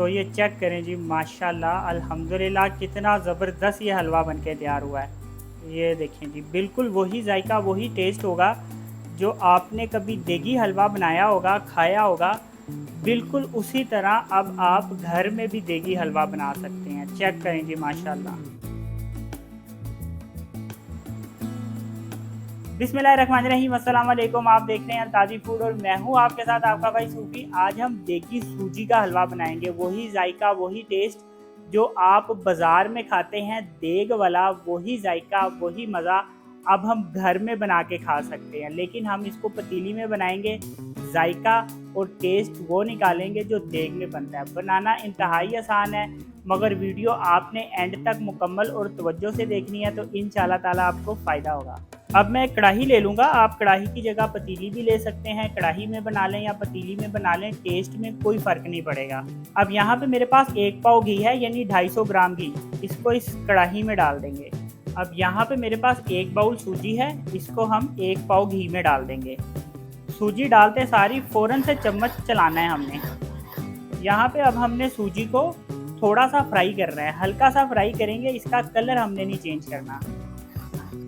तो ये चेक करें जी, माशाल्लाह अल्हम्दुलिल्लाह कितना ज़बरदस्त ये हलवा बनके तैयार हुआ है। ये देखें जी, बिल्कुल वही जायका वही टेस्ट होगा जो आपने कभी देगी हलवा बनाया होगा, खाया होगा, बिल्कुल उसी तरह अब आप घर में भी देगी हलवा बना सकते हैं। चेक करें जी, माशाल्लाह। बिस्मिल्लाहिर्रहमानिर्रहीम, अस्सलाम वालेकुम। आप देख रहे हैं ताज़ी फूड और मैं हूं आपके साथ आपका भाई सूफी। आज हम देगी सूजी का हलवा बनाएंगे, वही जायका वही टेस्ट जो आप बाज़ार में खाते हैं देग वाला, वही जायका वही मज़ा अब हम घर में बना के खा सकते हैं। लेकिन हम इसको पतीली में बनाएंगे, जायका और टेस्ट वो निकालेंगे जो देग में बनता है। बनाना इंतहाई आसान है, मगर वीडियो आपने एंड तक मुकम्मल और तवज्जो से देखनी है तो इंशाल्लाह ताला आपको फ़ायदा होगा। अब मैं कढ़ाई ले लूँगा, आप कढ़ाई की जगह पतीली भी ले सकते हैं। कढ़ाई में बना लें या पतीली में बना लें, टेस्ट में कोई फ़र्क नहीं पड़ेगा। अब यहाँ पे मेरे पास 1 पाव घी है, यानी 250 ग्राम घी, इसको इस कढ़ाई में डाल देंगे। अब यहाँ पे मेरे पास 1 बाउल सूजी है, इसको हम 1 पाव घी में डाल देंगे। सूजी डालते सारी फ़ौरन से चम्मच चलाना है हमने। यहाँ पे अब हमने सूजी को थोड़ा सा फ्राई करना है, हल्का सा फ्राई करेंगे, इसका कलर हमने नहीं चेंज करना।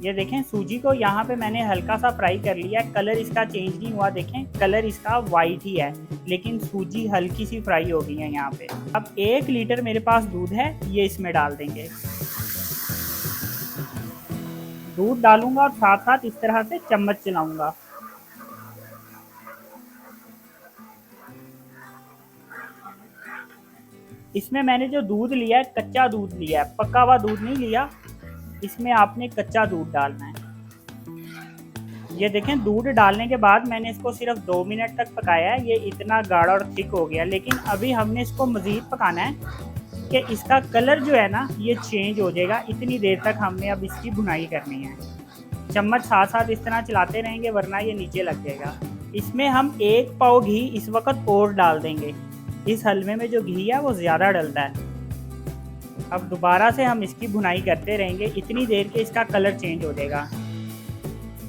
ये देखें, सूजी को यहाँ पे मैंने हल्का सा फ्राई कर लिया, कलर इसका चेंज नहीं हुआ। देखें कलर इसका वाइट ही है, लेकिन सूजी हल्की सी फ्राई हो गई है यहाँ पे। अब 1 लीटर मेरे पास दूध है, ये इसमें डाल देंगे। दूध डालूंगा और साथ साथ इस तरह से चम्मच चलाऊंगा। इसमें मैंने जो दूध लिया है, कच्चा दूध लिया है, पका हुआ दूध नहीं लिया। इसमें आपने कच्चा दूध डालना है। ये देखें, दूध डालने के बाद मैंने इसको सिर्फ 2 मिनट तक पकाया है। ये इतना गाढ़ा और थिक हो गया, लेकिन अभी हमने इसको मज़ीद पकाना है कि इसका कलर जो है ना ये चेंज हो जाएगा। इतनी देर तक हमने अब इसकी भुनाई करनी है। चम्मच साथ साथ इस तरह चलाते रहेंगे, वरना ये नीचे लग जाएगा। इसमें हम 1 पाव घी इस वक्त और डाल देंगे। इस हलवे में जो घी है वो ज़्यादा डलता है। अब दोबारा से हम इसकी भुनाई करते रहेंगे, इतनी देर के इसका कलर चेंज हो जाएगा।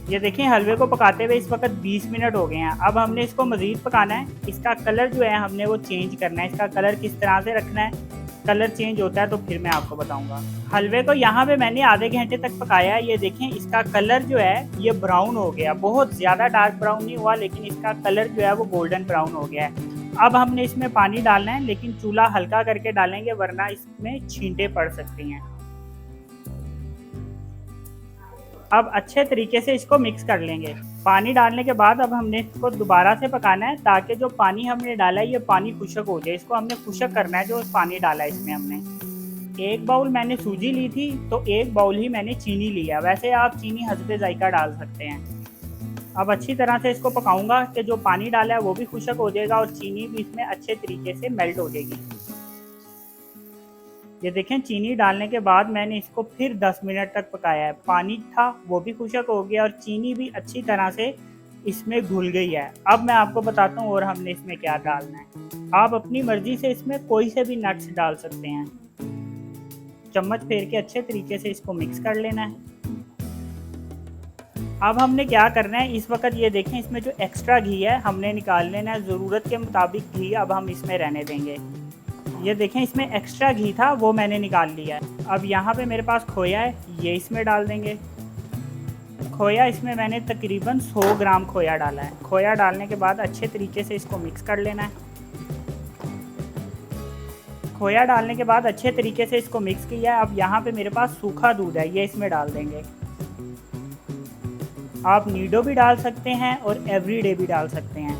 ये देखें, हलवे को पकाते हुए इस वक्त 20 मिनट हो गए हैं। अब हमने इसको मज़ीद पकाना है। इसका कलर जो है हमने वो चेंज करना है। इसका कलर किस तरह से रखना है, कलर चेंज होता है तो फिर मैं आपको बताऊंगा। हलवे को यहाँ पे मैंने आधे घंटे तक पकाया है। ये देखें, इसका कलर जो है ये ब्राउन हो गया, बहुत ज़्यादा डार्क ब्राउन नहीं हुआ, लेकिन इसका कलर जो है वो गोल्डन ब्राउन हो गया है। अब हमने इसमें पानी डालना है, लेकिन चूल्हा हल्का करके डालेंगे, वरना इसमें छींटे पड़ सकती हैं। अब अच्छे तरीके से इसको मिक्स कर लेंगे। पानी डालने के बाद अब हमने इसको दोबारा से पकाना है, ताकि जो पानी हमने डाला है ये पानी खुश्क हो जाए। इसको हमने खुश्क करना है, जो पानी डाला है इसमें हमने। 1 बाउल मैंने सूजी ली थी, तो 1 बाउल ही मैंने चीनी लिया। वैसे आप चीनी हस्बे जायका डाल सकते हैं। अब अच्छी तरह से इसको पकाऊंगा कि जो पानी डाला है वो भी खुश्क हो जाएगा और चीनी भी इसमें अच्छे तरीके से मेल्ट हो जाएगी। ये देखें, चीनी डालने के बाद मैंने इसको फिर 10 मिनट तक पकाया है। पानी था वो भी खुश्क हो गया और चीनी भी अच्छी तरह से इसमें घुल गई है। अब मैं आपको बताता हूँ और हमने इसमें क्या डालना है। आप अपनी मर्जी से इसमें कोई से भी नट्स डाल सकते हैं। चम्मच फेर के अच्छे तरीके से इसको मिक्स कर लेना है। अब हमने क्या करना है, इस वक्त ये देखें, इसमें जो एक्स्ट्रा घी है हमने निकाल लेना है। ज़रूरत के मुताबिक घी अब हम इसमें रहने देंगे। ये देखें, इसमें एक्स्ट्रा घी था वो मैंने निकाल लिया है। अब यहाँ पे मेरे पास खोया है, ये इसमें डाल देंगे। खोया इसमें मैंने तकरीबन 100 ग्राम खोया डाला है। खोया डालने के बाद अच्छे तरीके से इसको मिक्स कर लेना है। खोया डालने के बाद अच्छे तरीके से इसको मिक्स किया है। अब यहाँ पे मेरे पास सूखा दूध है, ये इसमें डाल देंगे। आप नीडो भी डाल सकते हैं और एवरीडे भी डाल सकते हैं।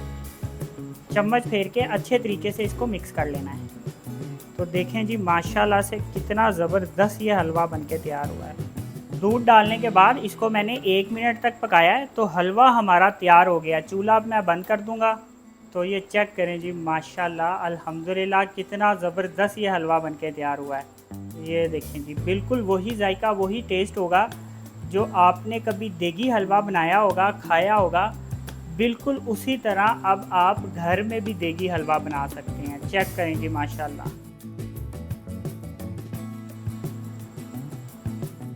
चम्मच फेर के अच्छे तरीके से इसको मिक्स कर लेना है। तो देखें जी, माशाल्लाह से कितना ज़बरदस्त ये हलवा बनके तैयार हुआ है। दूध डालने के बाद इसको मैंने 1 मिनट तक पकाया है, तो हलवा हमारा तैयार हो गया। चूल्हा अब मैं बंद कर दूंगा। तो ये चेक करें जी, माशाल्लाह अल्हम्दुलिल्लाह कितना ज़बरदस्त ये हलवा बनके तैयार हुआ है। ये देखें जी, बिल्कुल वही जायका वही टेस्ट होगा जो आपने कभी देगी हलवा बनाया होगा, खाया होगा, बिल्कुल उसी तरह अब आप घर में भी देगी हलवा बना सकते हैं। चेक करें जी, माशाल्लाह।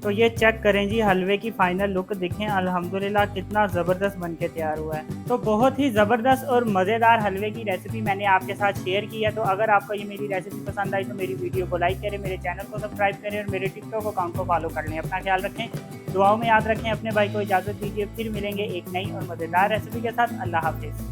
तो ये चेक करें जी, हलवे की फाइनल लुक देखें, अल्हम्दुलिल्लाह कितना ज़बरदस्त बन के तैयार हुआ है। तो बहुत ही ज़बरदस्त और मज़ेदार हलवे की रेसिपी मैंने आपके साथ शेयर की है। तो अगर आपको ये मेरी रेसिपी पसंद आई तो मेरी वीडियो को लाइक करें, मेरे चैनल को सब्सक्राइब करें और मेरे टिकटॉक अकाउंट को फॉलो कर लें। अपना ख्याल रखें, दुआओं में याद रखें, अपने भाई को इजाज़त दीजिए। फिर मिलेंगे एक नई और मज़ेदार रेसिपी के साथ। अल्लाह हाफ़िज़।